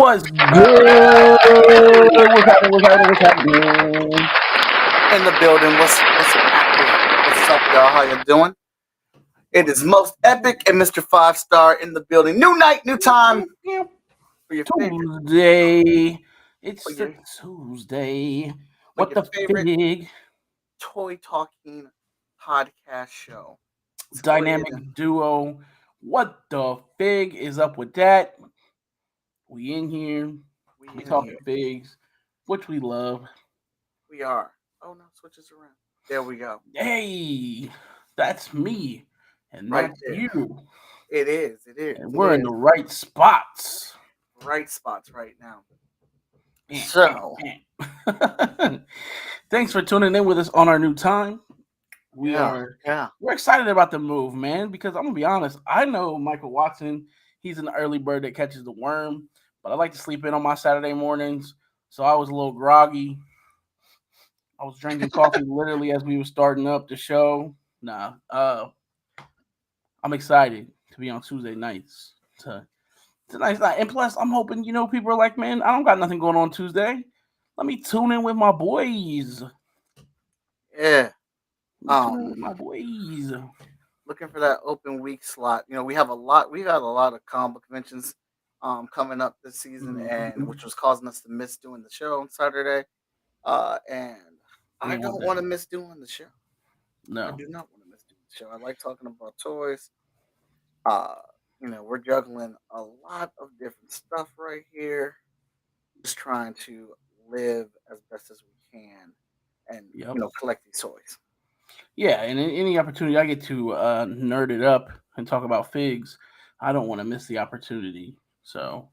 What's good? What's happening? In the building. What's happening? What's up, y'all? How you doing? It is most epic and Mr. Five Star in the building. New night, new time for your favorite Tuesday. for It's the your Tuesday. for What your the favorite fig? toy talking podcast show. Let's go ahead and Dynamic duo. What the fig is up with that? We in here. we We in talking here. figs, which we love. We are. Oh no, switches around. There we go. Hey, that's me, and Right that's there. you, It is. It is. and It we're in the is. right spots. Right spots right now. Bam, So bam, bam. Thanks for tuning in with us on our new time. We yeah, are yeah. we're excited about the move, man, because I'm gonna be honest. I know Michael Watson, he's an early bird that catches the worm, but I like to sleep in on my Saturday mornings. So I was a little groggy. I was drinking coffee literally as we were starting up the show. I'm excited to be on Tuesday nights. It's a nice night. And plus I'm hoping, people are like, man, I don't got nothing going on Tuesday. Let me tune in with my boys. Yeah. Let me tune in Um with my boys. looking for that open week slot. We have a lot. We got a lot of combo conventions coming up this season, and Mhm. which was causing us to miss doing the show on Saturday. And We I ain't want don't that. want to miss doing the show. I No. do not want to miss doing the show. I like talking about toys. Uh, we're juggling a lot of different stuff right here. Just trying to live as best as we can, and Yep. collect these toys. Yeah, and any opportunity I get to nerd it up and talk about figs, I don't want to miss the opportunity. So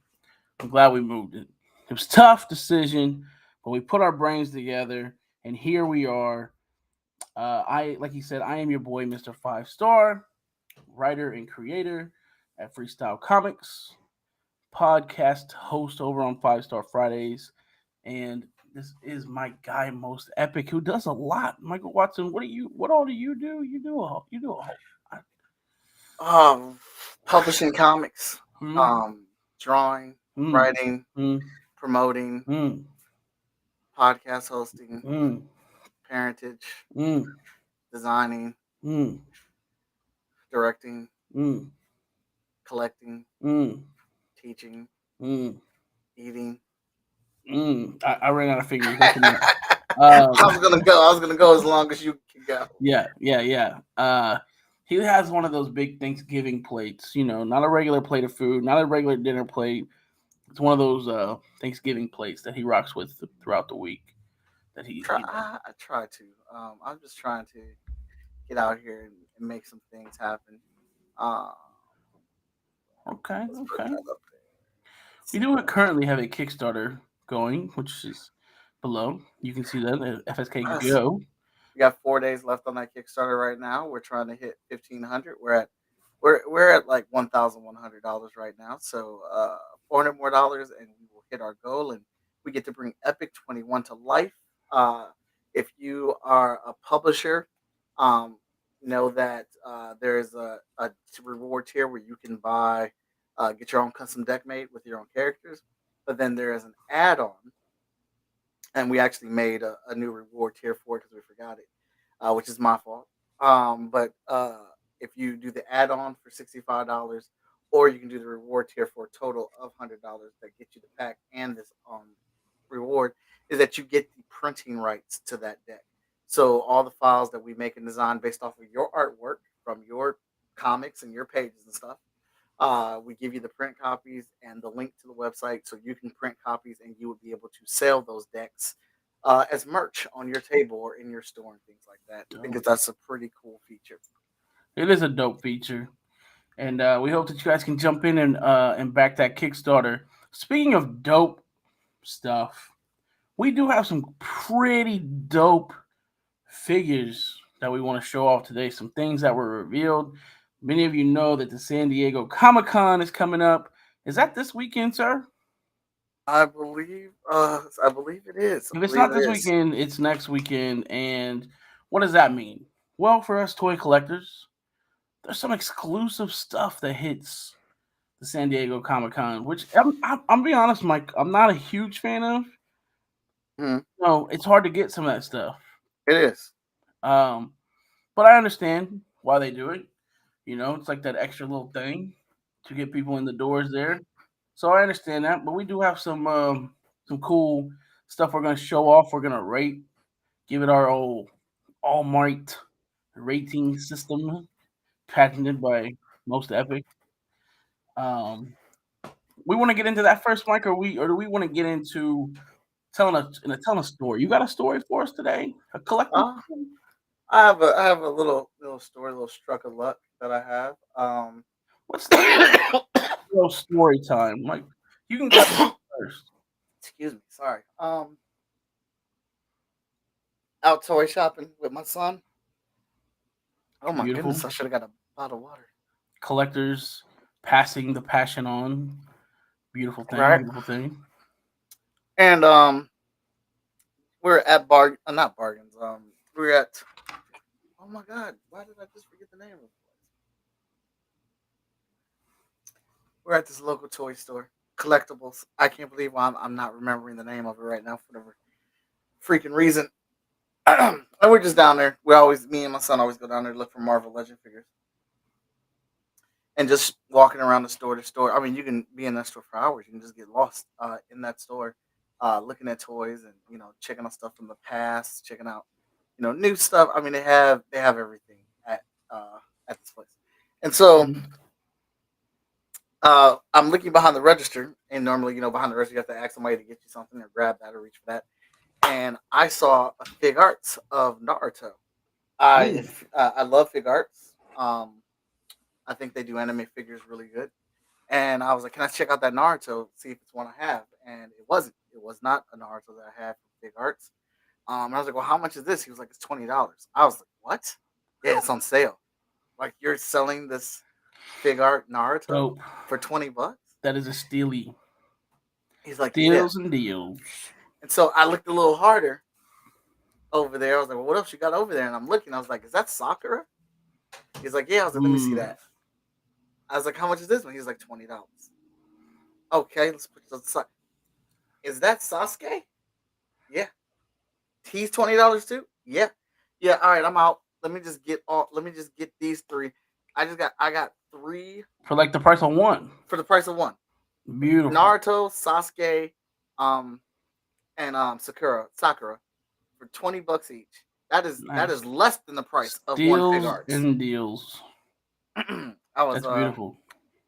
I'm glad we moved it. It was a tough decision, but we put our brains together, and here we are. Like you said, I am your boy, Mr. Five Star, writer and creator at Freestyle Comics, podcast host over on Five Star Fridays, and this is my guy, most epic, who does a lot. Michael Watson, what all do you do? Um, Publishing comics, Hmm, drawing, hmm, writing, hmm, promoting, hmm, podcast hosting, hmm, parentage, hmm, designing, hmm, directing, hmm, collecting, hmm, teaching, hmm, eating. hmm. I ran out of figures. That's enough. I was gonna go. I was gonna go as long as you can go. Yeah. He has one of those big Thanksgiving plates. Not a regular plate of food, not a regular dinner plate. It's one of those Thanksgiving plates that he rocks with throughout the week. That he, Try. I try to. I'm just trying to get out here and make some things happen. Uh, Okay, let's put okay. that up there. Let's We see do what currently have a Kickstarter going, which is below. You can see that at FSK else. Go. We got 4 days left on that Kickstarter right now. We're trying to hit 1,500. We're at like $1,100 right now. So $400 more, and we will hit our goal, and we get to bring Epic 21 to life. Uh, if you are a publisher, um, know that there's a reward tier where you can get your own custom deck made with your own characters. But then there is an add-on, and we actually made a new reward tier for it because we forgot it, which is my fault. But if you do the add-on for $65, or you can do the reward tier for a total of $100 that gets you the pack and this reward, is that you get the printing rights to that deck. So all the files that we make and design based off of your artwork from your comics and your pages and stuff, we give you the print copies and the link to the website so you can print copies, and you would be able to sell those decks as merch on your table or in your store and things like that. I think Dope. that's a pretty cool feature. It is a dope feature, and we hope that you guys can jump in and back that Kickstarter. Speaking of dope stuff, we do have some pretty dope figures that we want to show off today. Some things that were revealed. Many of you know that the San Diego Comic Con is coming up. Is that this weekend, sir? I believe it is. I If it's believe not it this is. weekend, it's next weekend. And what does that mean? Well, for us toy collectors, there's some exclusive stuff that hits the San Diego Comic Con, which I'm being honest, Mike, I'm not a huge fan of. Mhm. No, it's hard to get some of that stuff. It is. Um, but I understand why they do it. It's like that extra little thing to get people in the doors there. So I understand that. But we do have some cool stuff we're gonna show off. We're gonna rate, give it our old all might rating system patented by Most Epic. Um, we want to get into that first, Mike, or do we want to get into telling a story? You got a story for us today? A collecting Uh, story? I have a little story, little stroke of luck that I have. Let's go story time. Like you can go first. Excuse me, sorry. Out toy shopping with my son. Oh my Beautiful goodness, I should have got a bottle of water. collectors passing the passion on. Beautiful thing. Right. Beautiful thing. And we're at not bargains. We're at. Oh my god, why did I just forget the name of it? We're at this local toy store, collectibles. I can't believe why I'm not remembering the name of it right now for whatever freaking reason. And we're just down there. Me and my son always go down there to look for Marvel Legend figures. And just walking around the store to store. I mean, you can be in that store for hours. You can just get lost in that store, looking at toys and checking out stuff from the past, checking out new stuff. I mean, they have everything uh, at this place. And so Mhm. I'm looking behind the register, and normally behind the register you have to ask somebody to get you something or grab that or reach for that. And I saw a fig arts of Naruto. Mm. I love fig arts. I think they do anime figures really good. And I was like, "Can I check out that Naruto? See if it's one I have?" And it wasn't. It was not a Naruto that I had from Big Arts. And I was like, "Well, how much is this?" He was like, "It's $20." I was like, "What?" Yeah, it's on sale. Like you're selling this Fig Art Naruto Dope. for $20? That is a steely. He's like, "Yeah." Steals and deals. And so I looked a little harder over there. I was like, "Well, what else you got over there?" And I'm looking. I was like, "Is that Sakura?" He's like, "Yeah." I was like, "Let me see Mm. that." I was like, "How much is this one?" He's like, $20. Okay, let's put this aside. Is that Sasuke? Yeah. He's $20 too. Yeah, yeah. All right, I'm out. Let me just get all. Let me just get these three. I got three For like the price of one. for the price of one. Beautiful. Naruto, Sasuke, um, and Sakura for $20 each. That is Nice. less than the price of one Fig Steals Arts. and deals. I was That's beautiful.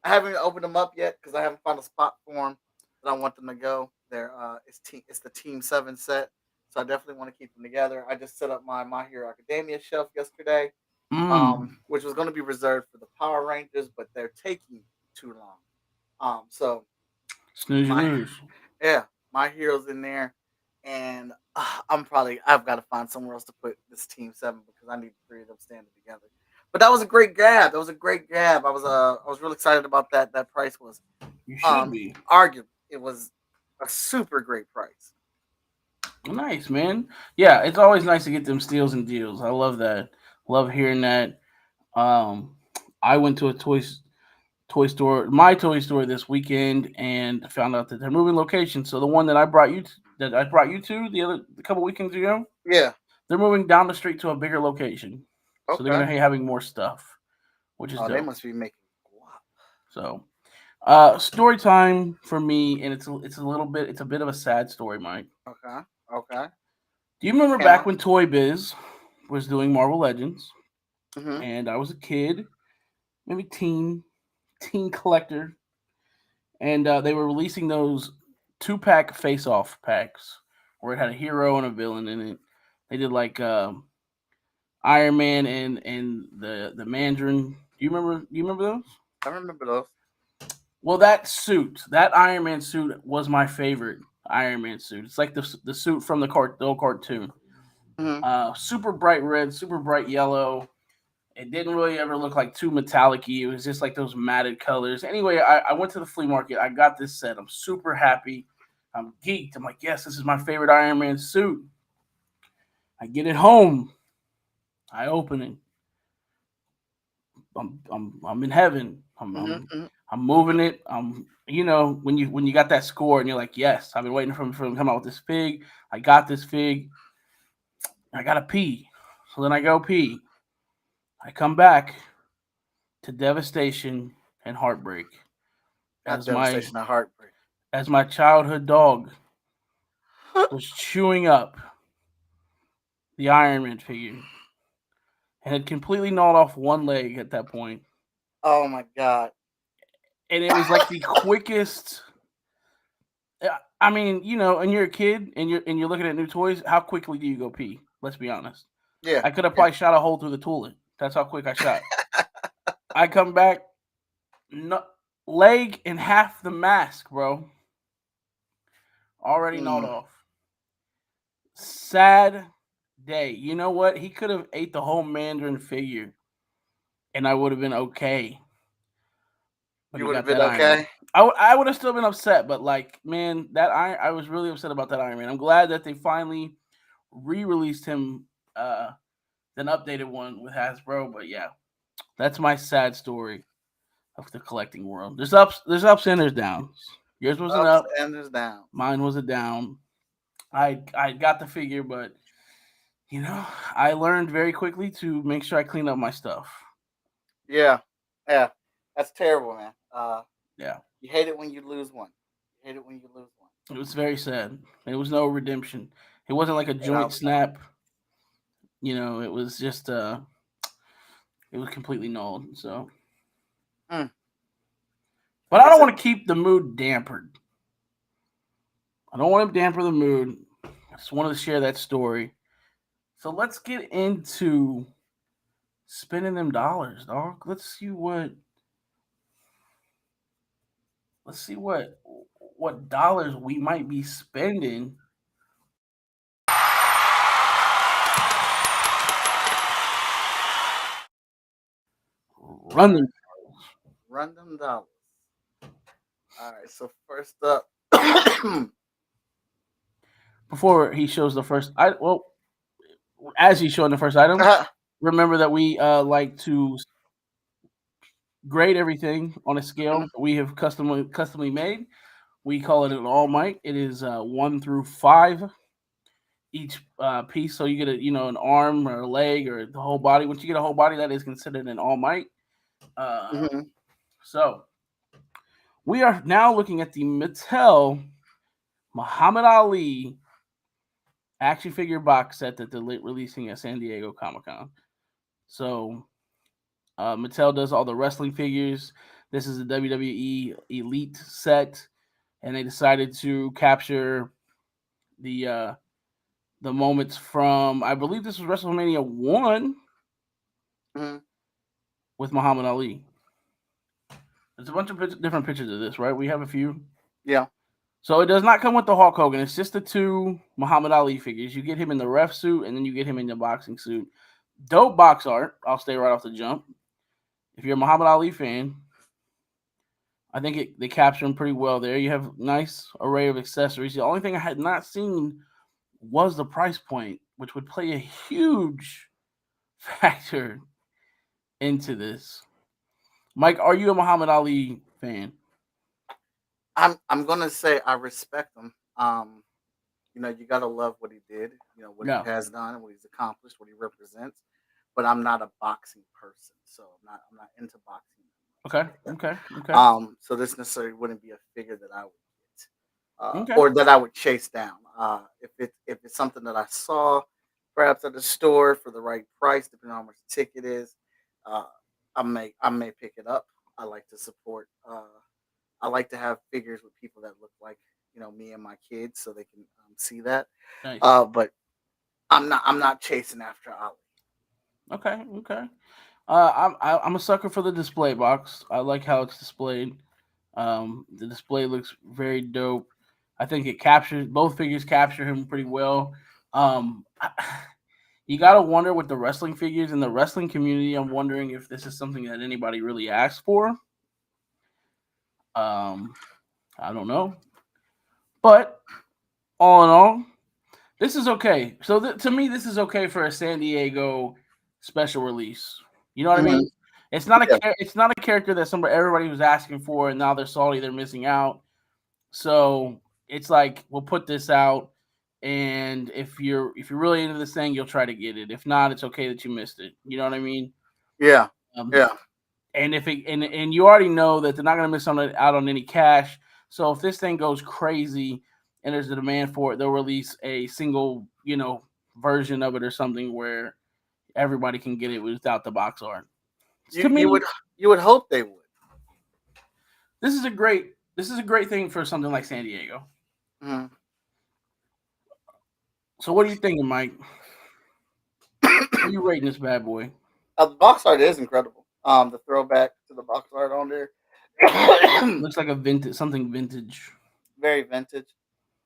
I haven't opened them up yet because I haven't found a spot for them that I want them to go. It's the Team Seven set, so I definitely want to keep them together. I just set up my Hero Academia shelf yesterday, Mm. which was going to be reserved for the Power Rangers, but they're taking too long. So Snooze you my lose. yeah, my heroes in there, and I've got to find somewhere else to put this Team Seven because I need the three of them standing together. But that was a great grab. That was a great grab. I was really excited about that. That price was You should be. arguably it was a super great price. Nice, man. Yeah, it's always nice to get them steals and deals. I love that. Love hearing that. Um, I went to a my toy store this weekend, and found out that they're moving location. So the one that I brought you to a couple weekends ago, Yeah. they're moving down the street to a bigger location. So they're Okay. gonna be having more stuff, which is Oh, they dope. must be making guap. So, story time for me, and it's a bit of a sad story, Mike. Okay. Okay. Do you remember Came back on. when Toy Biz was doing Marvel Legends, Mm-hmm. and I was a kid, maybe teen collector, and they were releasing those 2-pack face-off packs where it had a hero and a villain in it. They did like Iron Man and the Mandarin. Do you remember those? I remember those. Well, that Iron Man suit was my favorite Iron Man suit. It's like the suit from the old cartoon. Mm-hmm. Super bright red, super bright yellow. It didn't really ever look like too metallic-y. It was just like those matted colors. Anyway, I went to the flea market. I got this set. I'm super happy. I'm geeked. I'm like, yes, this is my favorite Iron Man suit. I get it home. I open it. I'm in heaven. Mm-hmm. I'm moving it. When you got that score and you're like, yes, I've been waiting for him to come out with this fig. I got this fig. I gotta pee. So then I go pee. I come back to devastation and heartbreak Not as my devastation, a heartbreak. childhood dog was chewing up the Iron Man figure and had completely gnawed off one leg at that point. Oh my god. And it was like the quickest. I mean, and you're a kid and you're looking at new toys. How quickly do you go pee? Let's be honest. Yeah, I could have yeah. probably shot a hole through the toilet. That's how quick I shot. I come back, no, leg and half the mask, bro. Already gnawed Mm. off. Sad day. You know what? He could have ate the whole Mandarin figure, and I would have been okay. But You he would have got been that Iron Man. okay. I would have still been upset, but like, man, that Iron. I was really upset about that Iron Man. I'm glad that they finally re-released him, an updated one with Hasbro. But yeah, that's my sad story of the collecting world. There's ups and there's downs. Yours was an Ups up, and there's downs. mine was a down. I got the figure, but you know, I learned very quickly to make sure I clean up my stuff. Yeah, yeah. That's terrible, man. Yeah, You hate it when you lose one. You hate it when you lose one. it was very sad. There was no redemption. It wasn't like a And joint snap. It was just it was completely null. So, mm, but like I I don't said, want to keep the mood dampered. I don't want to damper the mood. I just wanted to share that story. So let's get into spending them dollars, dog. Let's see what dollars we might be spending. all Run right, them run them dollars. All right. So first up, uh before he shows the first. As he's showing the first item, remember that we like to grade everything on a scale mhm, we have customly made. We call it an all might. It is 1 through 5 each piece. So you get an arm or a leg or the whole body. Once you get a whole body, that is considered an all might. Uh, mhm. so we are now looking at the Mattel Muhammad Ali action figure box set that they're releasing at San Diego Comic Con. So Mattel does all the wrestling figures. This is the WWE Elite set, and they decided to capture the uh, the moments from, I believe this was WrestleMania 1 Mhm. with Muhammad Ali. There's a bunch of different pictures of this, right? We have a few. Yeah. So it does not come with the Hulk Hogan. It's just the two Muhammad Ali figures. You get him in the ref suit, and then you get him in the boxing suit. Dope box art. I'll stay right off the jump. If you're a Muhammad Ali fan, I think they capture him pretty well there. You have nice array of accessories. The only thing I had not seen was the price point, which would play a huge factor into this. Mike, are you a Muhammad Ali fan? I'm gonna say I respect him. You gotta love what he did. What he Yeah. has done, what he's accomplished, what he represents. But I'm not a boxing person, so I'm not into boxing Okay. like that. Okay. Okay. So this necessarily wouldn't be a figure that I would get, Okay. or that I would chase down. If it's something that I saw, perhaps at the store for the right price, depending on how much the ticket is, uh, I may pick it up. I like to support. I like to have figures with people that look like me and my kids, so they can see that. Nice. But I'm not chasing after Ali. Okay. Okay. I'm a sucker for the display box. I like how it's displayed. The display looks very dope. I think it captures both figures capture him pretty well. Um, you gotta wonder with the wrestling figures in the wrestling community. I'm wondering if this is something that anybody really asked for. Um, I don't know, but all in all, this is okay. So to me, this is okay for a San Diego special release. You know what I Mhm. mean? Yeah, it's not a character that everybody was asking for, and now they're salty they're missing out. So it's like we'll put this out, and if you're really into this thing, you'll try to get it. If not, it's okay that you missed it. You know what I mean? yeah, Um, yeah. and if it and you already know that they're not going to miss out on any cash. So if this thing goes crazy and there's a demand for it, they'll release a single version of it or something where everybody can get it without the box art. You To you would me, you would hope they would. this is a great thing for something like San Diego. Mhm. So what are you thinking, Mike? What are you rating this bad boy? The box art is incredible. The throwback to the box art on there, Looks like a vintage, something vintage. very vintage.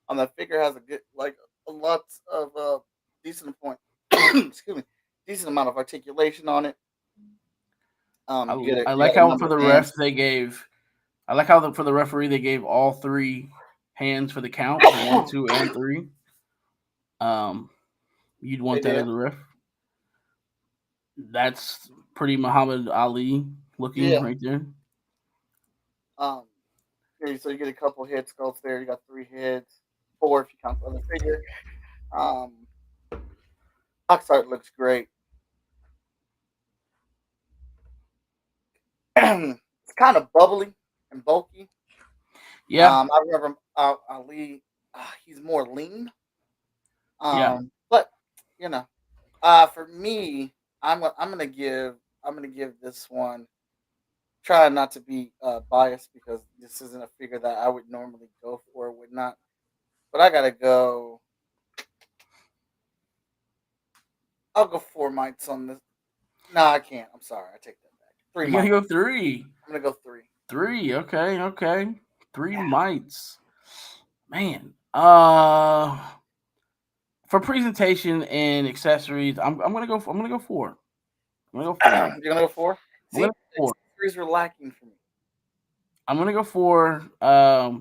That figure has a good, like, a lot of decent point. Excuse me, decent amount of articulation on it. I, I You like got a how number for of the hands. ref they gave. I like how for the referee they gave all three hands for the count, the 1, 2, and 3. Um, you'd They want that as did, a ref. That's pretty Muhammad Ali looking yeah. right there. Um, yeah, so you get a couple head sculpts there. You got three heads, four if you count the other figure. Um, box art looks great. It's kind of bubbly and bulky. Yeah, I remember Ali. He's more lean. yeah. But you know, for me, I'm gonna give this one. Try not to be biased because this isn't a figure that I would normally go for. Would not, but I gotta go. I'll go 4 mites on this. No, I can't. I'm sorry. I take that back. Three You gotta mites. go three. I'm gonna go three. Three. Okay, okay. Three Yeah. mites. Man. For presentation and accessories, I'm gonna go four. I'm gonna go four. You're gonna go four. I'm See, gonna go four. accessories were lacking for me. I'm gonna go four. Uh,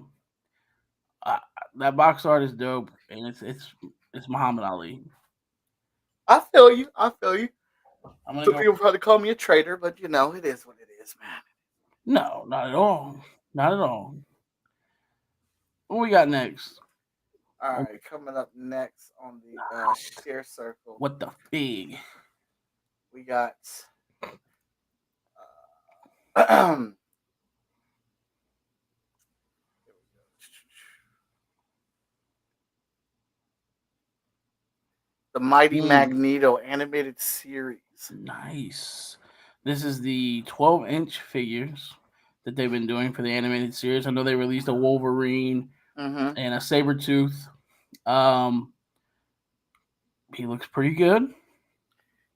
that box art is dope, and it's Muhammad Ali. I feel you. I feel you. I'm gonna Some go. people probably call me a traitor, but it is what it is, man. No, not at all. Not at all. What we got next? All Oh, right, coming up next on the share circle, what the fig? we got uh, the Mighty Mm, Magneto animated series. nice. This is the 12-inch figures that they've been doing for the animated series. I know they released a Wolverine Mm-hmm. and a Sabretooth. Um, he looks pretty good.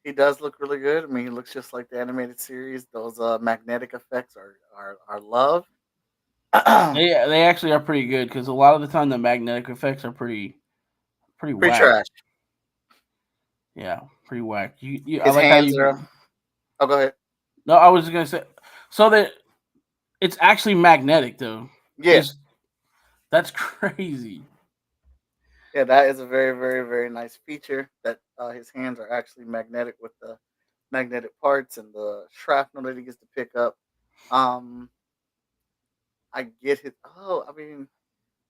He does look really good. I mean, he looks just like the animated series. Those magnetic effects are love. They actually are pretty good because a lot of the time the magnetic effects are pretty Pretty whack. trash. Yeah, pretty whack. I His like how hands you. are. Oh, go ahead. No, I was just gonna say, so that it's actually magnetic though. Yeah, Is That's crazy. yeah. That is a very, very, very nice feature. That his hands are actually magnetic with the magnetic parts and the shrapnel that he gets to pick up. Um, I get his. Oh, I mean,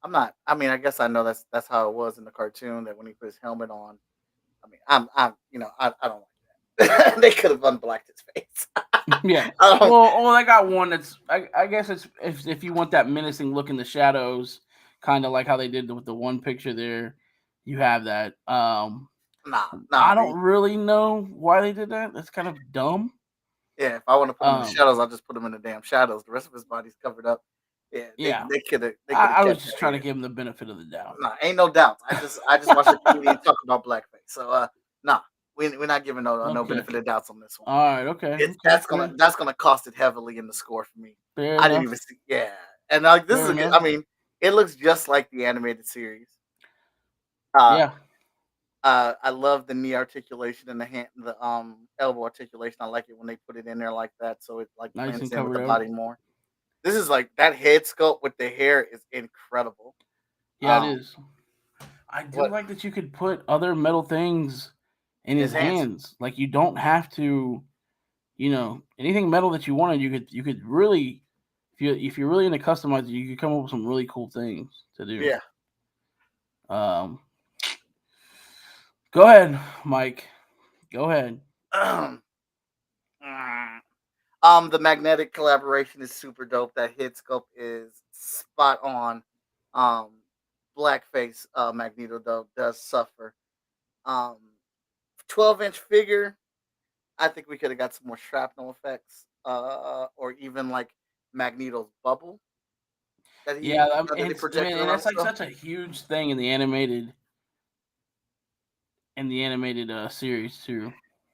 I'm not. I mean, I guess I know that's how it was in the cartoon. That when he put his helmet on, I mean, I don't like that. They could have unblacked his face. Yeah. I don't. Well, I got one that's. I guess it's if you want that menacing look in the shadows, kind of like how they did with the one picture there. You have that. Nah, I nah. don't really know why they did that. That's kind of dumb. Yeah, if I want to put him in the Um, shadows, I'll just put him in the damn shadows. The rest of his body's covered up. Yeah, they yeah. they could have they could have I was kept just that trying to here. give him the benefit of the doubt. Nah, ain't no doubts. I just watched a comedian talk about blackface. So nah, we're not giving no Okay. benefit of doubts on this one. All right. Okay. It's Okay. Fair, that's gonna cost it heavily in the score for me. fair I didn't enough. even see. Yeah, and like this is Fair a good. enough. I mean, it looks just like the animated series. Uh, Yeah. I love the knee articulation and the elbow articulation. I like it when they put it in there like that, so it like Nice blends and in with covered the up. body more. This is like that head sculpt with the hair is incredible. Yeah, it Um, is. I do what like that you could put other metal things in his his hands? hands. Like you don't have to anything metal that you wanted, you could really, if you're really into customizing, you could come up with some really cool things to do. Yeah. Um, go ahead, Mike. Go ahead. Mm. The magnetic collaboration is super dope. That hit scope is spot on. Um, Blackface Magneto though does suffer. Um, 12-inch figure. I think we could have got some more shrapnel effects, or even like Magneto's bubble Yeah, that he I mean, projected and around that's like himself. such a huge thing in the animated series too.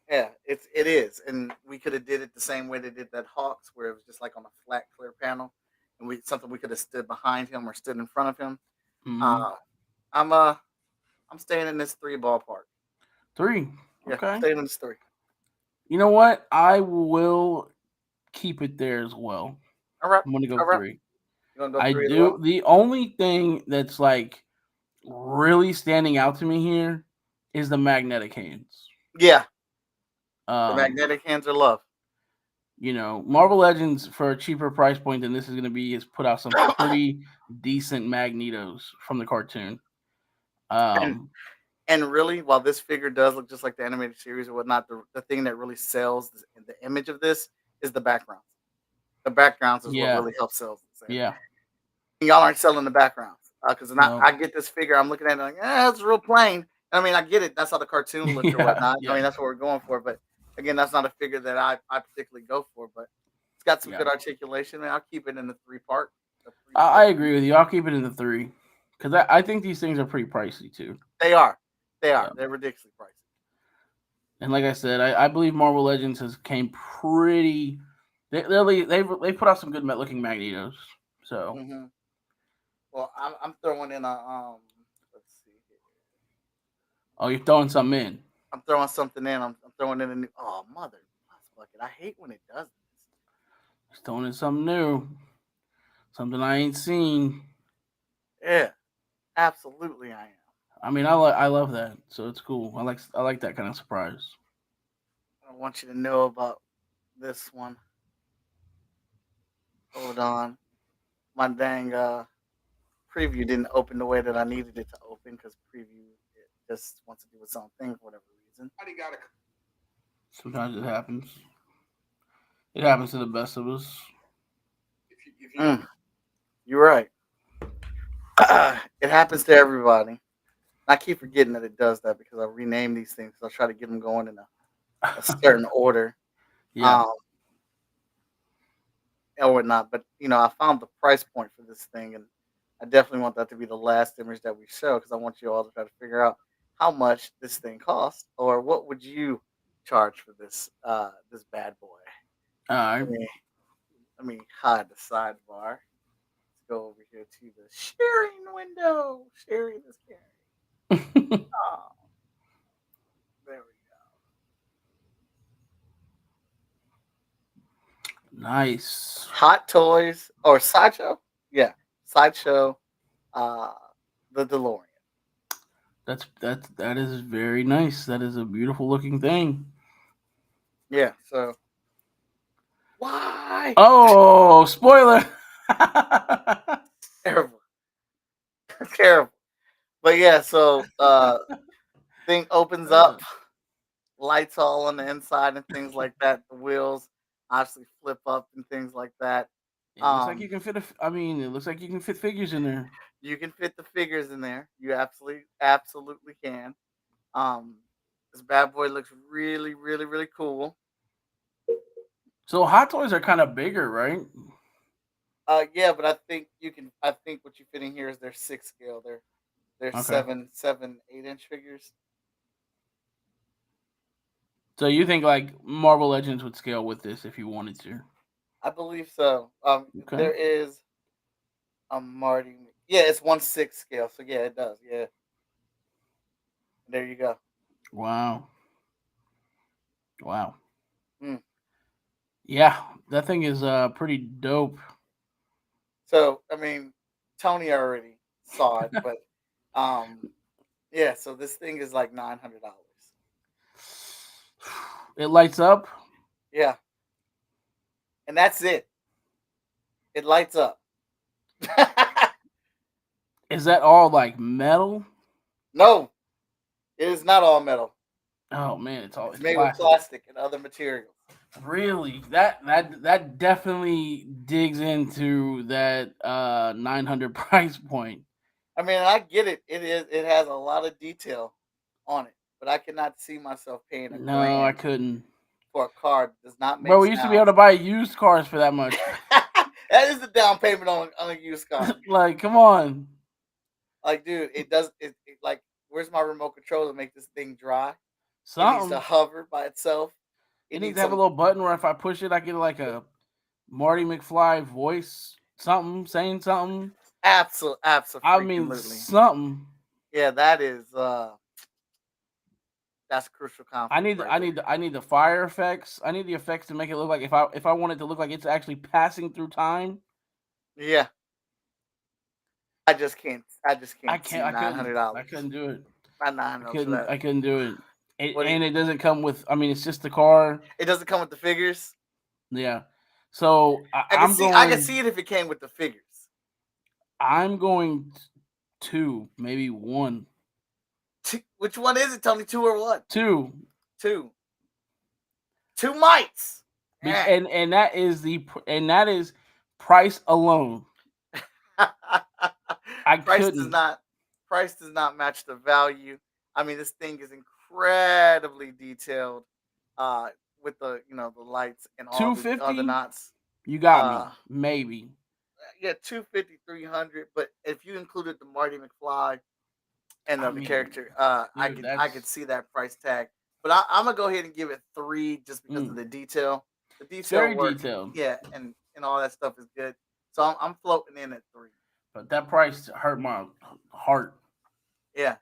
Yeah, it is, and we could have did it the same way they did that Hawks, where it was just like on a flat, clear panel, and we could have stood behind him or stood in front of him. Hmm. Uh, I'm staying in this three ballpark. Three. Yeah, Okay. staying in this three. You know what? I will keep it there as well. All right, I'm gonna go all right. three. You gonna go I three as well? do. The only thing that's like really standing out to me here is the magnetic hands. Yeah, the Um, magnetic hands are love. Marvel Legends for a cheaper price point than this is gonna be has put out some pretty decent Magnetos from the cartoon. and Um, and really, while this figure does look just like the animated series or whatnot, the thing that really sells the image of this is the backgrounds. The backgrounds is what yeah, really helps sell this. yeah, Y'all aren't selling the backgrounds because no, I get this figure. I'm looking at it like, it's real plain. I mean, I get it. That's how the cartoon looked or yeah, whatnot. I yeah, mean, that's what we're going for. But again, that's not a figure that I particularly go for. But it's got some yeah. good articulation. Man, I'll keep it in the three part. The three I part. agree with you. I'll keep it in the three because I think these things are pretty pricey too. They are. They Yeah. are. They're ridiculously pricey. And like I said, I believe Marvel Legends has came pretty. They put out some good looking Magnetos. So, Hmm. Well, I'm throwing in a Let's see here. oh, you're throwing something in. I'm throwing something in. I'm throwing in a new. Oh, mother bus bucket. I hate when it does this. Just throwing in something new, something I ain't seen. Yeah, absolutely, I am. I mean, I love that. So it's cool. I like that kind of surprise. I want you to know about this one. Hold on. My dang preview didn't open the way that I needed it to open because preview it just wants to do its own thing for whatever reason. Sometimes it happens. It happens to the best of us. Mm, you're right. It happens to everybody. I keep forgetting that it does that because I rename these things. I try to get them going in a certain order. Yeah. Um, or whatnot. But I found the price point for this thing, and I definitely want that to be the last image that we show because I want you all to try to figure out how much this thing costs, or what would you charge for this bad boy. All right. Let me let me hide the sidebar. Let's go over here to the sharing window. Sharing is caring. Oh, there we Nice. go. Hot Toys or Sideshow? Yeah, Sideshow. Uh, the DeLorean. That is very nice. That is a beautiful looking thing. Yeah. So why? Oh, spoiler. Terrible. Terrible. But yeah, so thing opens up, lights all on the inside and things like that. The wheels obviously flip up and things like that. It looks like Um, you can fit I mean, it looks like you can fit figures in there. you can fit the figures in there. You absolutely can. Um, this bad boy looks really, really, really cool. So Hot Toys are kind of bigger, right? Yeah, but I think you can. I think what you fit in here is their six scale. They're Okay. 8-inch figures. So you think like Marvel Legends would scale with this if you wanted to? I believe so. Okay. There is a Marty. Yeah, it's 1/6 scale. So yeah, it does. Yeah, there you go. Wow. Wow. Mm. Yeah, that thing is pretty dope. So I mean, Tony already saw it, but um, yeah. So this thing is like $900. It lights up. Yeah. and that's it. It lights up. Is that all like metal? No, it is not all metal. Oh man, It's it's made with plastic. plastic and other materials. Really? That definitely digs into that 900 price point. I mean, I get it. It is. It has a lot of detail on it, but I cannot see myself paying a No, I grand couldn't. for a car that does not Bro, make we used to be able to sounds. buy used cars for that much. That is the down payment on a used car. Like, come on. Like, dude, it does. It like, where's my remote control to make this thing dry? It needs to Something. hover by itself. It It needs needs to have a some little button where if I push it, I get like a Marty McFly voice, something, saying something. I mean, absolutely. something. Yeah, that's crucial conflict right there. I need the fire effects. I need the effects to make it look like if I want it to look like it's actually passing through time. Yeah, I just I can't can't. see nine hundred I dollars. couldn't do it. Not $900 for that. I couldn't do it. What do you, And it doesn't come with. I mean, it's just the car. it doesn't come with the figures. Yeah. So I can see it if it came with the figures. I'm going two, maybe one, Which one is it? Tell me two or one. two, Two. Two mites. Eh. and that is price alone. I price does couldn't not price does not match the value. I mean, this thing is incredibly detailed, uh, with the lights and two all the fifty. knots. You got Uh, me, maybe. yeah, 250, 300. But if you included the Marty McFly and I the mean, character, dude, I could that's see that price tag. But I'm gonna go ahead and give it three just because of mm, the detail. The it's detail very work, detailed, yeah, and all that stuff is good. So I'm floating in at three. but that price hurt my heart. Yeah,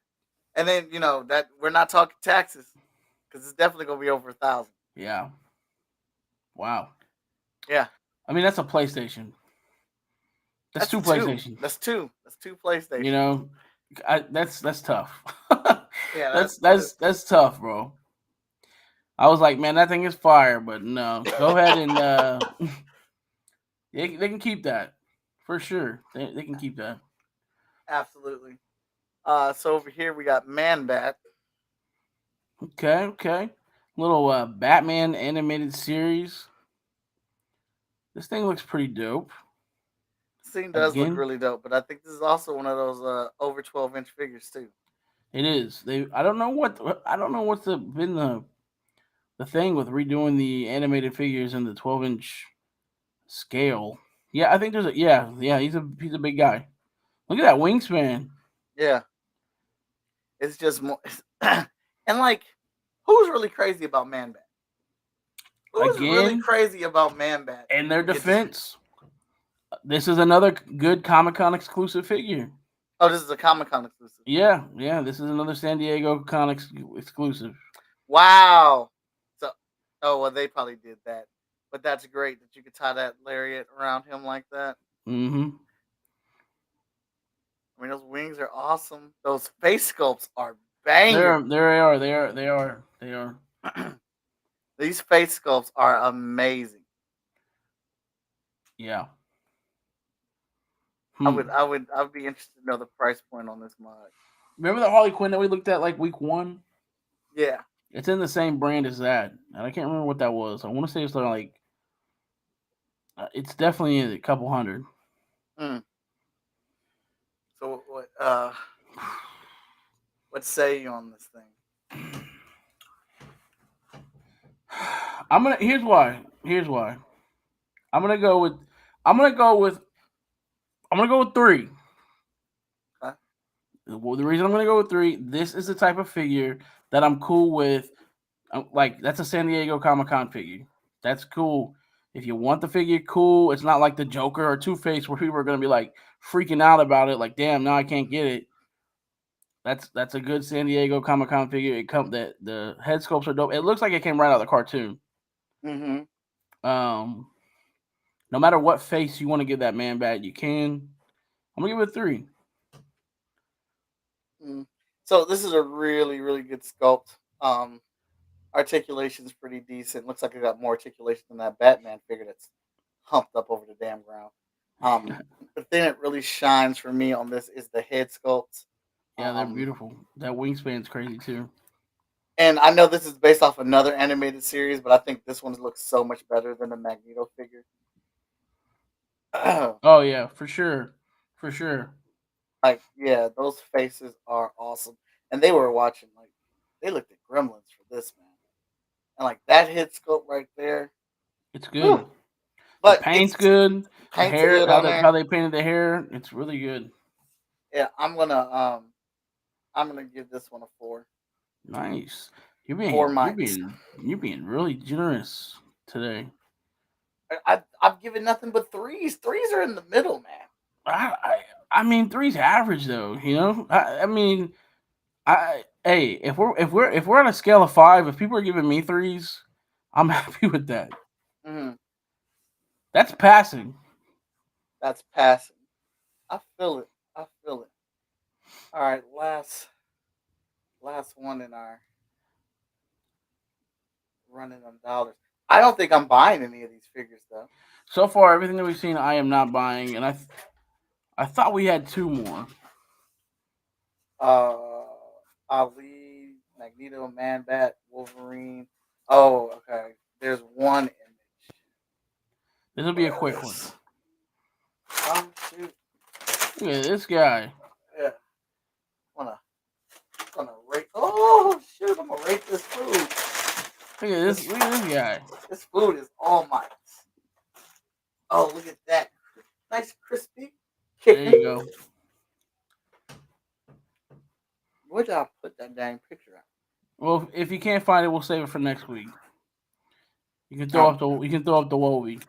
and then that we're not talking taxes because it's definitely gonna be over 1,000. Yeah, wow. Yeah, I mean, that's a PlayStation. That's that's two two. PlayStations. That's two. That's two You PlayStations. know, that's tough. Yeah, that is tough. That's tough, bro. I was like, man, that thing is fire, but no. Go ahead and they can keep that for sure. They can keep that. Absolutely. So over here we got Man Bat. Okay, okay. Little Batman animated series. This thing looks pretty dope. This thing does look Again, really dope, but I think this is also one of those over 12-inch figures too. it is. They I don't know what's been the thing with redoing the animated figures in the 12-inch scale. Yeah, I think there's a yeah, he's a big guy. Look at that wingspan. Yeah, it's just more. And like, who's really crazy about Man Bat? Who's really Again, crazy about Man Bat? in their To get this figure. defense, this is another good Comic Con exclusive figure. Oh, this is a Comic Con exclusive. Yeah, yeah, this is another San Diego Con exclusive. Wow. So, oh well, they probably did that, but that's great that you could tie that lariat around him like that. Mm-hmm. I mean, those wings are awesome. Those face sculpts are bangers. They are. These face sculpts are amazing. Yeah. I Hmm. would, I would be interested to know the price point on this mod. Remember the Harley Quinn that we looked at like week one? Yeah. It's in the same brand as that, and I can't remember what that was. I want to say it's like it's definitely a couple hundred. Mm. So what say you on this thing? I'm gonna. Here's why. Here's why. I'm gonna go with. I'm gonna go with. I'm gonna go with three. Huh? Well, the reason I'm gonna go with three. This is the type of figure that I'm cool with. Like that's a San Diego Comic Con figure. That's cool. If you want the figure, cool. It's not like the Joker or Two Face where people are gonna be like freaking out about it. Like, damn, now I can't get it. That's a good San Diego Comic Con figure. It come that the head sculpts are dope. It looks like it came right out of the cartoon. Mm-hmm. Um, no matter what face you want to give that man bat, you can. I'm gonna give it a three. Mm. So this is a really, really good sculpt. Articulation is pretty decent. Looks like it got more articulation than that Batman figure. humped up over the damn ground. The thing that really shines for me on this is the head sculpts. Yeah, they're Um, beautiful. That wingspan's crazy too. and I know this is based off another animated series, but I think this one looks so much better than the Magneto figure. Oh yeah, for sure, for sure. Like, yeah, those faces are awesome. And they were watching, like, they looked at Gremlins for this, man. And, like, that head sculpt right there. It's Whew. good. The But paint's it's good. The paints hair, good on how there. they painted the hair, it's really good. Yeah, I'm gonna give this one a four. Nice. Four mites. You're being really generous today. I've given nothing but threes. Threes are in the middle, man. I I, I mean three's average though. You know. I mean I hey if we're on a scale of five, if people are giving me threes, I'm happy with that. Hmm. That's passing. That's passing. I feel it. I feel it. All right, last one in our running on dollars. I don't think I'm buying any of these figures though. So far, everything that we've seen, I am not buying, and I thought we had two more. Uh, Ali, Magneto, Man Bat, Wolverine. Oh, okay. There's one image. This will be a Where quick one. is? Oh shoot! Look at this guy. Yeah, wanna gonna rate. Oh shoot! I'm gonna rate this food. Look at This this. Look at this guy. this food is all mine. Oh, look at that! Nice crispy There chicken. you go. Where'd y'all put that dang picture at? Well, if you can't find it, we'll save it for next week. Um, You can throw up the Wolvie.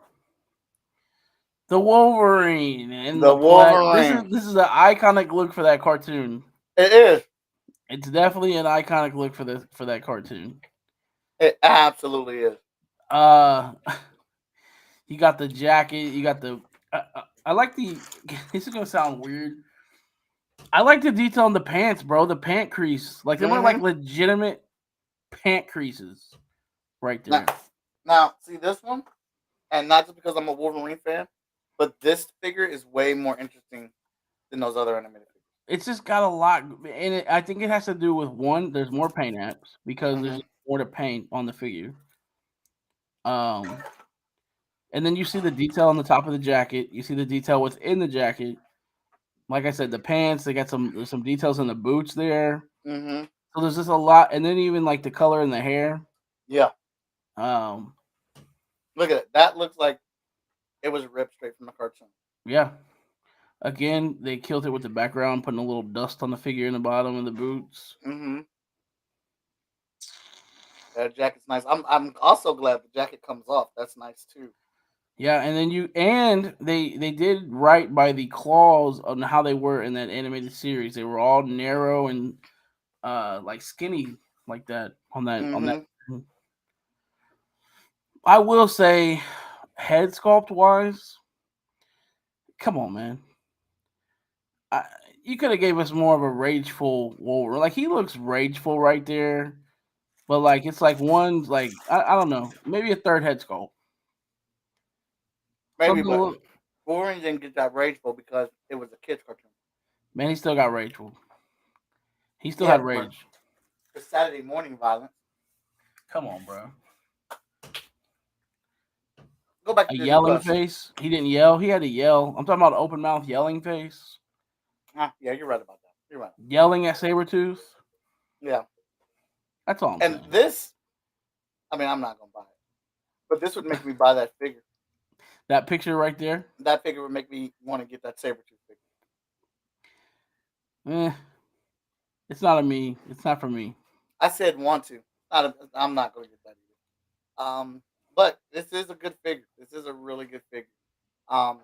The Wolverine and the the plaid. Wolverine. This is an iconic look for that cartoon. It is. It's definitely an iconic look for that cartoon. It absolutely is. Uh, you got the jacket. You got the. I like the. This is gonna sound weird. I like the detail on the pants, bro. The pant crease, like they were like Mm-hmm. legitimate pant creases right Now, there. now, see this one, and not just because I'm a Wolverine fan, but this figure is way more interesting than those other animated It's just got a lot, and I think it has to do with one. There's more paint apps because figures. there's more to paint on the figure. Um, and then you see the detail on the top of the jacket. You see the detail within the jacket. Like I said, the pants. They got there's some details in the boots there. Mm-hmm. So there's just a lot, and then even like the color in the hair. Yeah. Um, Look at it. That looks like it was ripped straight from the cartoon. yeah. Again, they killed it with the background, putting a little dust on the figure in the bottom of the boots. Mm-hmm. That jacket's nice. I'm also glad the jacket comes off. That's nice too. Yeah, and then they did right by the claws on how they were in that animated series. They were all narrow and like skinny like that on that. Mm-hmm. I will say, head sculpt wise, come on, man. I, you could have gave us more of a rageful Wolverine. Like he looks rageful right there, but like it's like one like I don't know, maybe a third head sculpt. Maybe, Something a but little, Wolverine didn't get that rageful because it was a kids cartoon. man. He still got rageful. He still Yeah, had rage. for Saturday morning violence. Come on, bro. Go back A to Disney yelling Plus. face. He didn't yell. He had to yell. I'm talking about open mouth yelling face. Yeah, you're right about that. You're right. Yelling at Sabretooth. Yeah, That's all I'm and saying. this, I mean, I'm not gonna buy it, but this would make me buy that figure. That picture right there. That figure would make me want to get that Sabretooth figure. Eh, it's not a me. It's not for me. I said want to. I'm not gonna get that either. But this is a good figure. This is a really good figure. Um,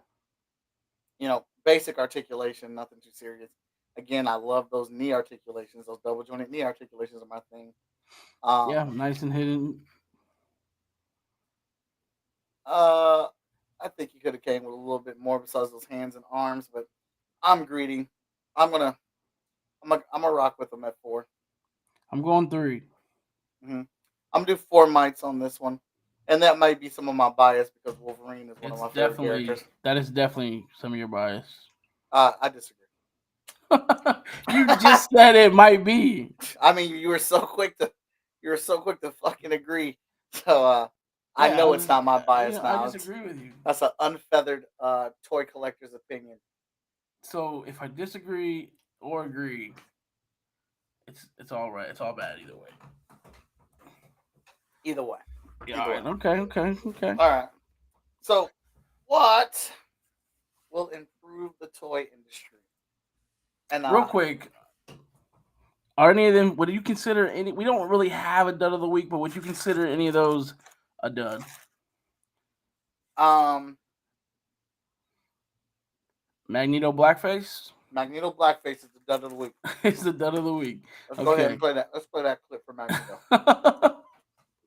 basic articulation, nothing too serious. Again, I love those knee articulations. Those double jointed knee articulations are my thing. Yeah, Um, nice and hidden. uh, I think he could have came with a little bit more besides those hands and arms, but I'm greedy. I'm gonna, I'm gonna rock with him at 4. I'm going 3. Mm-hmm. I'm gonna do 4 mites on this one, And that might be some of my bias because Wolverine is one of It's my favorite definitely characters. that is definitely some of your bias. I disagree. You just said it might be. I mean, you were so quick to fucking agree. So I Yeah, know it's not my bias I now. disagree with you. That's an unfeathered toy collector's opinion. So if I disagree or agree, it's all right. It's all bad either way. Either way, Yeah. All either way. right. Okay. Okay. Okay. All right. So what will improve the toy industry? And Real quick, are any of them? Would you consider any? We don't really have a dud of the week, but would you consider any of those a dud? um, Magneto Blackface Magneto Blackface is the dud of the week. is the dud of the week. Let's go ahead and Okay. play that. Let's play that clip for Magneto.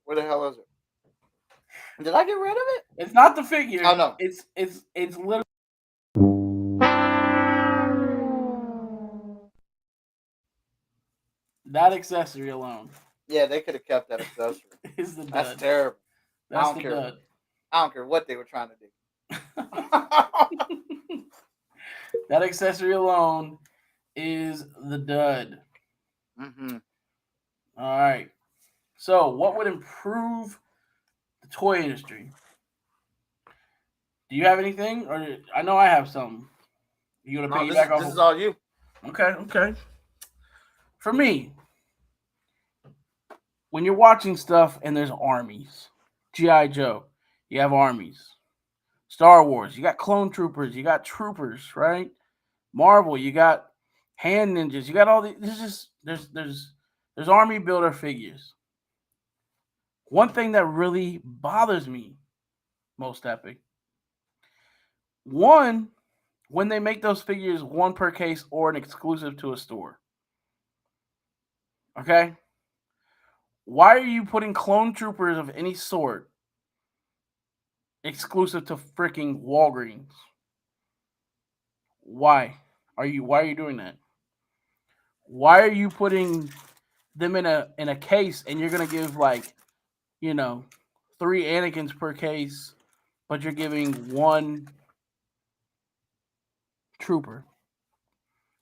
Where the hell is it? Did I get rid of it? It's not the Oh figure. no. It's literally that accessory alone Yeah, they could have kept that accessory. is the That's dud. terrible. I That's don't the care. dud. I don't care what they were trying to do. That accessory alone is the dud. hmm All right. So, what would improve the toy industry? Do you have anything, or I know I have some? You gonna No, piggyback off this is of? all you. Okay, okay. For me, when you're watching stuff and there's armies, GI Joe, you have armies. Star Wars, you got clone troopers, you got troopers, right? Marvel, you got hand ninjas, you got all these. There's army builder figures. One thing that really bothers me, most epic, one when they make those figures one per case or an exclusive to a store. Okay, why are you putting clone troopers of any sort exclusive to freaking Walgreens? Why are you doing that? Why are you putting them in a case and you're gonna give like, you know, three Anakins per case, but you're giving one trooper,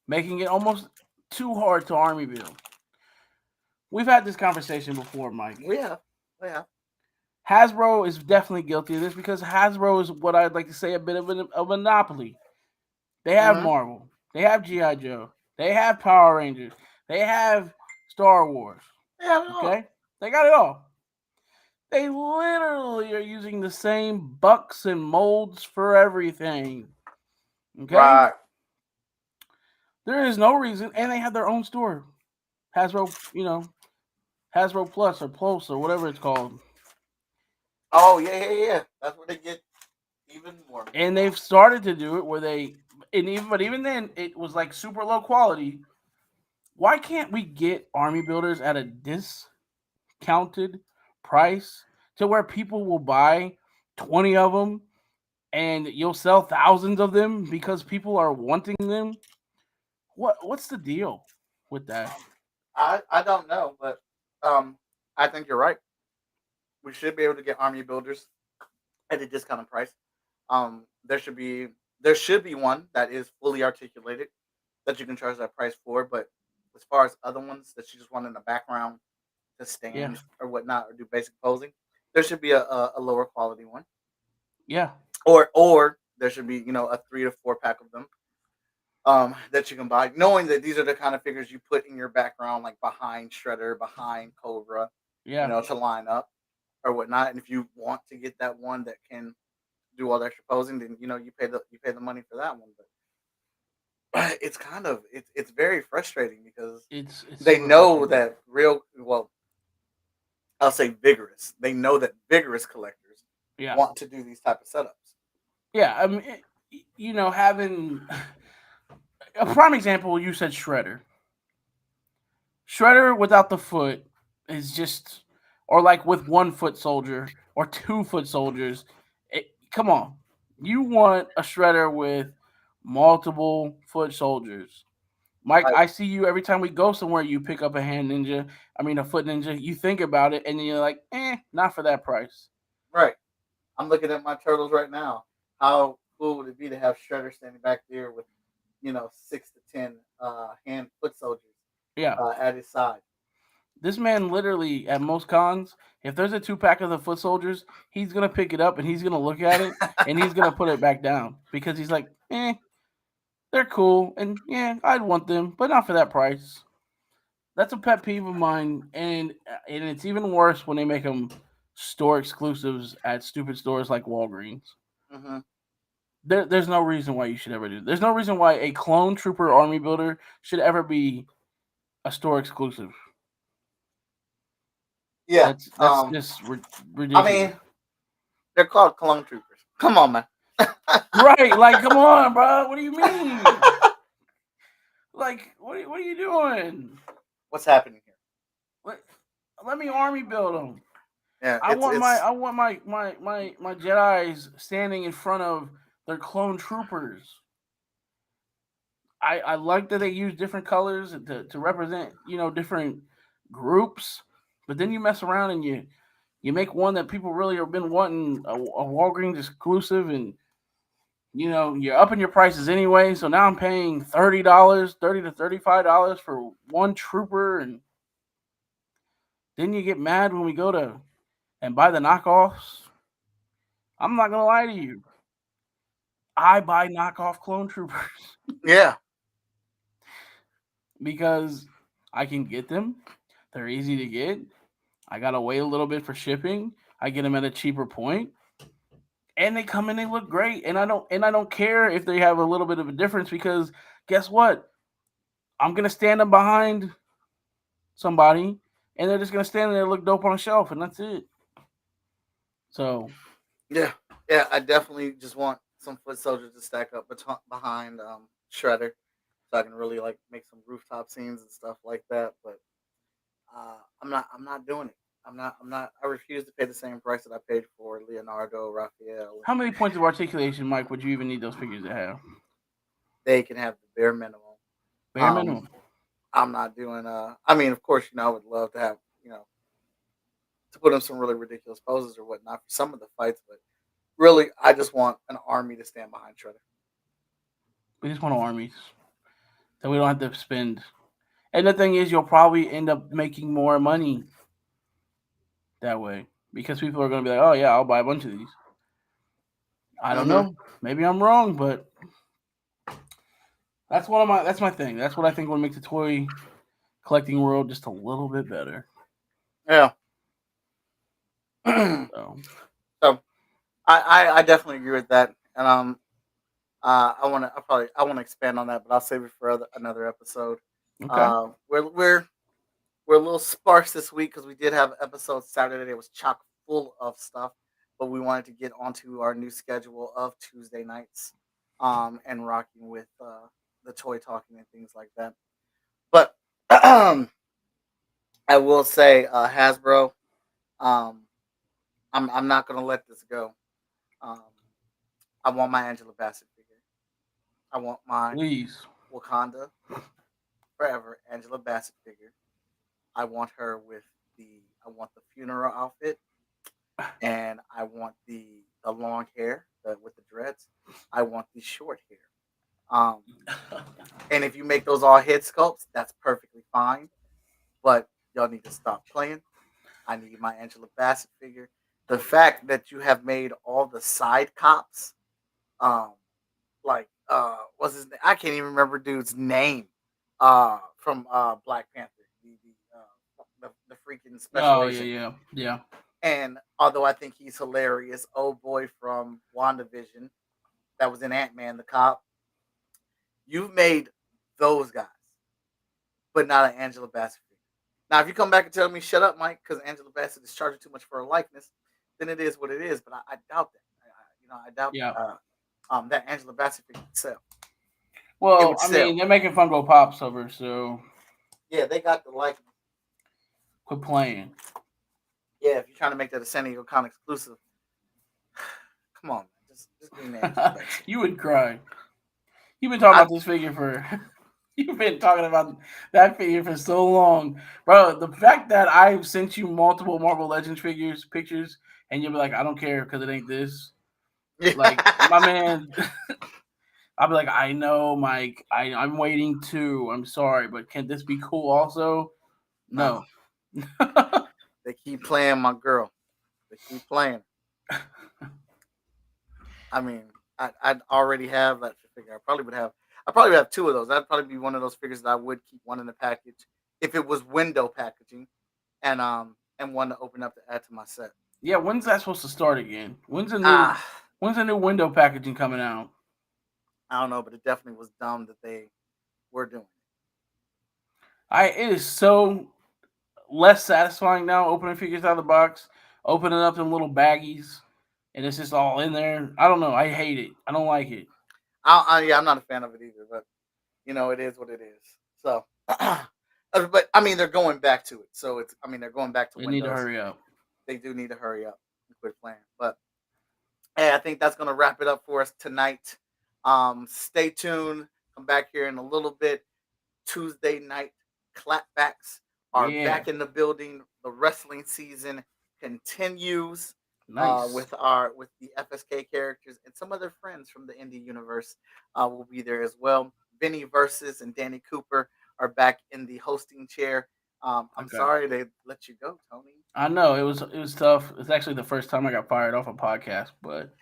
making it almost too hard to army build. We've had this conversation before, Mike. We have. We have. Hasbro is definitely guilty of this because Hasbro is what I'd like to say a bit of a monopoly. They have hmm Marvel, they have GI Joe, they have Power Rangers, they have Star Wars. We have it all. Okay, they got it all. They literally are using the same bucks and molds for everything. Okay, Right. there is no reason, and they have their own store, Hasbro. Hasbro Plus or Plus or whatever it's called, Oh yeah. That's where they get even more. and they've started to do it where they, but even then, it was like super low quality. Why can't we get army builders at a discounted price to where people will buy 20 of them and you'll sell thousands of them because people are wanting them? What's the deal with that? I don't know, but um, I think you're right. We should be able to get army builders at a discounted price. There should be one that is fully articulated that you can charge that price for. But as far as other ones that you just want in the background to Yeah, stand or whatnot or do basic posing, there should be a lower quality one, yeah, or there should be a 3 to 4 pack of them that you can buy, knowing that these are the kind of figures you put in your background, like behind Shredder, behind Cobra, yeah. to line up or whatnot. And if you want to get that one that can do all the extra posing, then you pay the money for that one. But it's it's very frustrating because It's they super know frustrating. that I'll say vigorous. They know that vigorous collectors Yeah, want to do these type of setups. yeah. I mean, having a prime example, you said Shredder. Shredder without the foot is just, or like with 1 foot soldier or 2 foot soldiers. Come on, you want a Shredder with multiple foot soldiers. Mike, Like I see you every time we go somewhere. You pick up a hand ninja. I mean, a foot ninja. You think about it, and then you're like, not for that price. right. I'm looking at my turtles right now. How cool would it be to have Shredder standing back there with 6 to 10 hand foot soldiers Yeah. at his side? This man literally at most cons, if there's a 2 pack of the foot soldiers, he's gonna pick it up and he's gonna look at it and he's gonna put it back down because he's like, they're cool and yeah, I'd want them, but not for that price. That's a pet peeve of mine, and it's even worse when they make them store exclusives at stupid stores like Walgreens. Hmm. There's no reason why you should ever do. There's no reason why a clone trooper army builder should ever be a store exclusive. Yeah. That's just I ridiculous. mean, they're called clone troopers. Come on, man. Right? Like, come on, bro. What do you mean? Like, what are you doing? What's happening here? Let, let me army build them. Yeah, I want my it's I want my Jedi's standing in front of their clone troopers. I like that they use different colors to represent different groups, but then you mess around and you make one that people really have been wanting a Walgreens exclusive, and you're upping your prices anyway. So now I'm paying $30, $30 to $35 for one trooper, and then you get mad when we go to and buy the knockoffs. I'm not gonna lie to you. I buy knockoff clone troopers yeah. because I can get them. They're easy to get. I gotta wait a little bit for shipping. I get them at a cheaper point, and they come in. They look great, and I don't care if they have a little bit of a difference because guess what? I'm gonna stand them behind somebody, and they're just gonna stand there and look dope on a shelf, and that's it. So Yeah, yeah. I definitely just want some foot soldiers to stack up behind Shredder, so I can really like make some rooftop scenes and stuff like that. But I'm not doing it. I'm not. I refuse to pay the same price that I paid for Leonardo, Raphael, and how many points of articulation, Mike, would you even need those figures to have? they can have the bare minimum. Bare Um, minimum. I'm not doing. I mean, of course, I would love to have to put in some really ridiculous poses or whatnot for some of the fights, but really, I just want an army to stand behind Shredder. We just want armies that we don't have to spend. And the thing is, you'll probably end up making more money that way because people are going to be like, "Oh yeah, I'll buy a bunch of these." I don't Hmm. know. Maybe I'm wrong, but that's my thing. That's what I think would make the toy collecting world just a little bit better. Yeah. So So I definitely agree with that, and I want to expand on that, but I'll save it for another episode. okay, We're a little sparse this week because we did have episodes Saturday that was chock full of stuff, but we wanted to get onto our new schedule of Tuesday nights, and rocking with the toy talking and things like that. But I will say, Hasbro, um, I'm not gonna let this go. Um, I want my Angela Bassett figure. I want my please. Wakanda Forever Angela Bassett figure. I want her with I want the funeral outfit, and I want the long hair with the dreads. I want the short hair. Um, and if you make those all head sculpts, that's perfectly fine. But y'all need to stop playing. I need my Angela Bassett figure. The fact that you have made all the side cops, um, like what's his name? I can't even remember dude's name. From Black Panther, the freaking special Oh yeah, agent. yeah, yeah. And although I think he's hilarious, oh boy from WandaVision that was in Ant Man the cop, you've made those guys, but not an Angela Bassett figure. Now, if you come back and tell me shut up, Mike, because Angela Bassett is charging too much for her likeness, then it is what it is. But I doubt that. I doubt Yeah. that Angela Bassett figure would sell. It Well, would I mean, sell. they're making Funko Pops of her, so Yeah, they got the likeness. quit playing. Yeah, if you're trying to make that a San Diego Con exclusive, come on, man. Just give me the Angela Bassett. You would cry. You've been talking I about this figure for. You've been talking about that figure for so long, bro. The fact that I've sent you multiple Marvel Legends figures pictures, and you'll be like, I don't care because it ain't this. Like my Yeah. man, I'll be like, I know, Mike. I'm waiting too. I'm sorry, but can this be cool also? No, No. they keep playing my girl. They keep playing. I mean, I'd already have that figure. I probably would have two of those. That'd probably be one of those figures that I would keep one in the package if it was window packaging, and one to open up to add to my set. Yeah, when's that supposed to start again? Ah, When's the new window packaging coming out? I don't know, but it definitely was dumb that they were doing I it is so less satisfying now opening figures out of the box, opening up them little baggies, and it's just all in there. I don't know. I hate it. I don't like it. Yeah, I'm not a fan of it either, but it is what it is. So, but I mean, they're going back to it. So they're going back to They need to Windows. hurry up. They do need to hurry up and quit playing. But hey, I think that's going to wrap it up for us tonight. Stay tuned. Come back here in a little bit. Tuesday night clapbacks are Yeah. back in the building. The wrestling season continues Nice. with the FSK characters and some other friends from the indie universe will be there as well. Vinny versus and Danny Cooper are back in the hosting chair. I'm Okay. sorry they let you go, Tony. I know it was tough. It's actually the first time I got fired off a podcast, but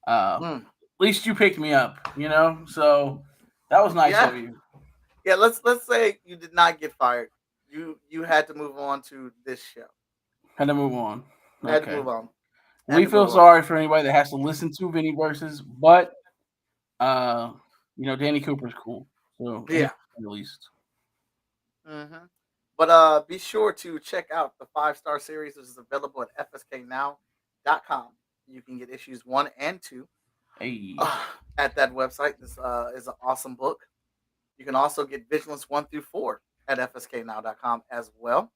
Mm. at least you picked me up, So that was nice Yeah, of you. yeah. Let's say you did not get fired. You had to move on to this show. Had to move on. Had to Okay. move on. Had We to feel move on. sorry for anybody that has to listen to Vinny versus, but uh, Danny Cooper's cool. So Yeah. at least. hmm But be sure to check out the 5-star series, which is available at fsknow.com. You can get issues 1 and 2 Hey. uh, at that website. This is an awesome book. You can also get Vigilance 1 through 4 at fsknow.com as well.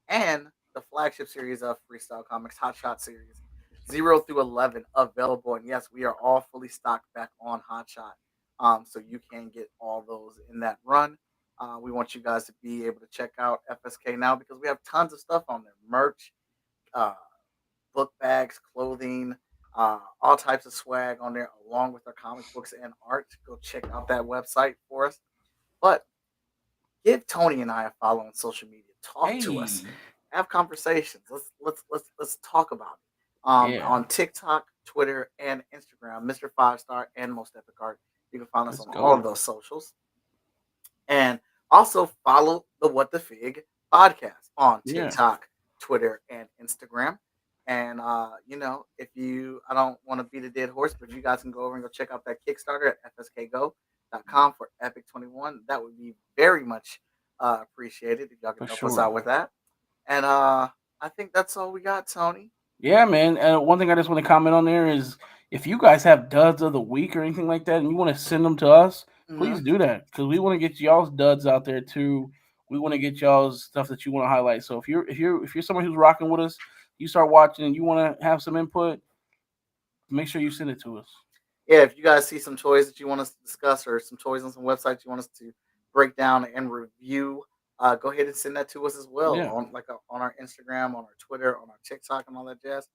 And the flagship series of Freestyle Comics Hot Shot series 0 through 11 available. And yes, we are all fully stocked back on Hot Shot. So you can get all those in that run. We want you guys to be able to check out FSK now because we have tons of stuff on there: merch, uh, book bags, clothing, all types of swag on there, along with our comic books and art. Go check out that website for us. But give Tony and I a follow on social media. Talk to us. Hey. Have conversations. Let's talk about it. Yeah. On TikTok, Twitter, and Instagram, Mr. 5-Star and Most Epic Art. You can find us Let's on all of go. those socials. And also follow the What the Fig podcast on Yeah. TikTok, Twitter, and Instagram. And if I don't want to beat a dead horse, but you guys can go over and go check out that Kickstarter at fskgo.com for Epic 21. That would be very much appreciated if y'all can For help us sure. out with that. And I think that's all we got, Tony. Yeah, man. One thing I just want to comment on there is if you guys have duds of the week or anything like that, and you want to send them to us, Mm-hmm. please do that because we want to get y'all's duds out there too. We want to get y'all's stuff that you want to highlight. So if you're someone who's rocking with us, you start watching and you want to have some input, make sure you send it to us. Yeah, if you guys see some toys that you want us to discuss or some toys on some websites you want us to break down and review, go ahead and send that to us as well Yeah, on our Instagram, on our Twitter, on our TikTok, and all that jazz.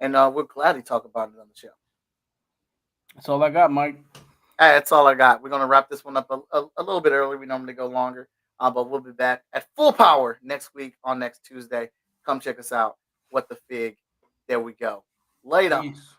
And we'll gladly talk about it on the show. that's all I got, Mike. Hey, that's all I got. We're gonna wrap this one up a little bit early. We normally go longer, but we'll be back at full power next week on next Tuesday. Come check us out. What the fig? There we go. Later. Peace.